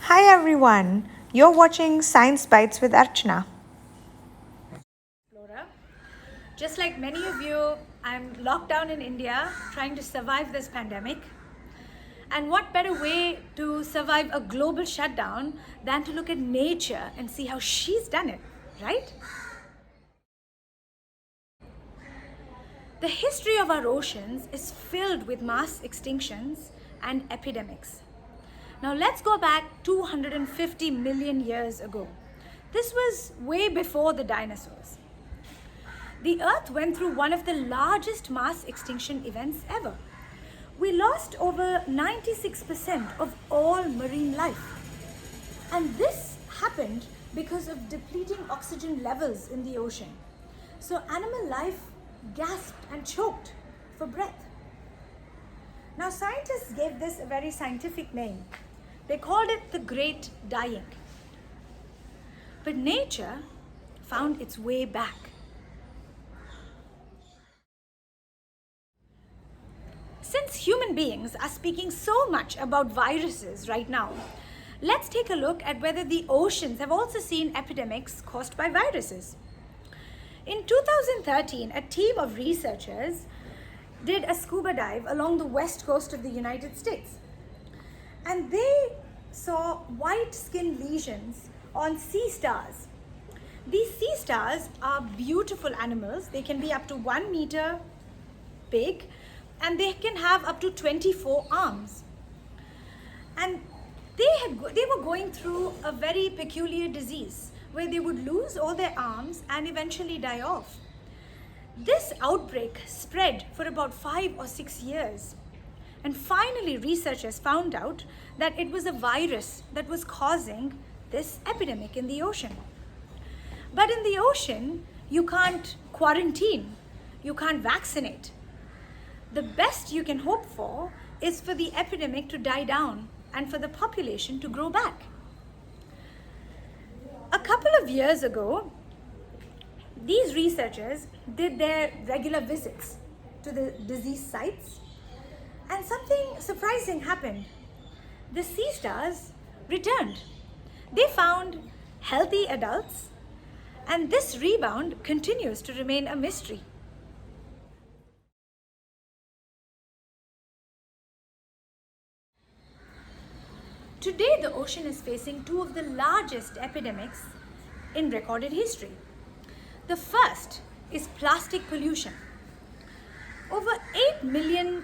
Hi everyone, you're watching Science Bites with Archana. Flora. Just like many of you, I'm locked down in India trying to survive this pandemic. And what better way to survive a global shutdown than to look at nature and see how she's done it, right? The history of our oceans is filled with mass extinctions and epidemics. Now let's go back 250 million years ago. This was way before the dinosaurs. The Earth went through one of the largest mass extinction events ever. We lost over 96% of all marine life. And this happened because of depleting oxygen levels in the ocean. So animal life gasped and choked for breath. Now scientists gave this a very scientific name. They called it the Great Dying. But nature found its way back. Since human beings are speaking so much about viruses right now, let's take a look at whether the oceans have also seen epidemics caused by viruses. In 2013, a team of researchers did a scuba dive along the west coast of the United States. And they saw white skin lesions on sea stars. These sea stars are beautiful animals. They can be up to 1 meter big and they can have up to 24 arms. And they were going through a very peculiar disease where they would lose all their arms and eventually die off. This outbreak spread for about 5 or 6 years. And finally, researchers found out that it was a virus that was causing this epidemic in the ocean. But in the ocean, you can't quarantine, you can't vaccinate. The best you can hope for is for the epidemic to die down and for the population to grow back. A couple of years ago, these researchers did their regular visits to the disease sites, and something surprising happened. The sea stars returned. They found healthy adults, and this rebound continues to remain a mystery. Today, the ocean is facing two of the largest epidemics in recorded history. The first is plastic pollution. Over 8 million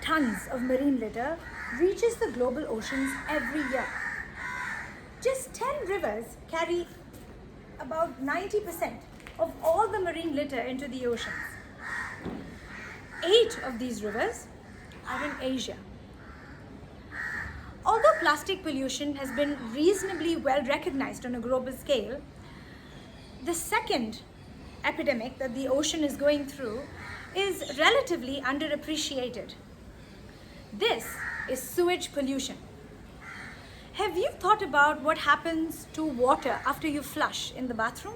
tons of marine litter reaches the global oceans every year. Just 10 rivers carry about 90% of all the marine litter into the oceans. 8 of these rivers are in Asia. Although plastic pollution has been reasonably well recognized on a global scale, the second epidemic that the ocean is going through is relatively underappreciated. This is sewage pollution. Have you thought about what happens to water after you flush in the bathroom?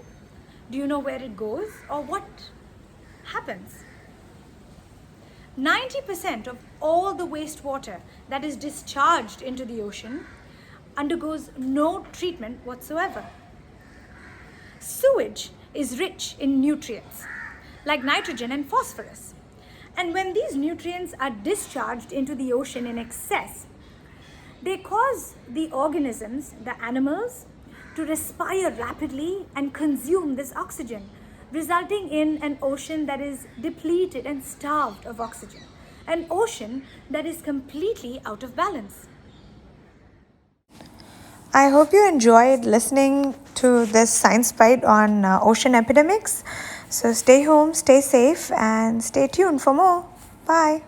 Do you know where it goes or what happens? 90% of all the wastewater that is discharged into the ocean undergoes no treatment whatsoever. Sewage is rich in nutrients like nitrogen and phosphorus. And when these nutrients are discharged into the ocean in excess, they cause the organisms, the animals, to respire rapidly and consume this oxygen, resulting in an ocean that is depleted and starved of oxygen, an ocean that is completely out of balance. I hope you enjoyed listening to this science bite on ocean epidemics. So stay home, stay safe, and stay tuned for more. Bye.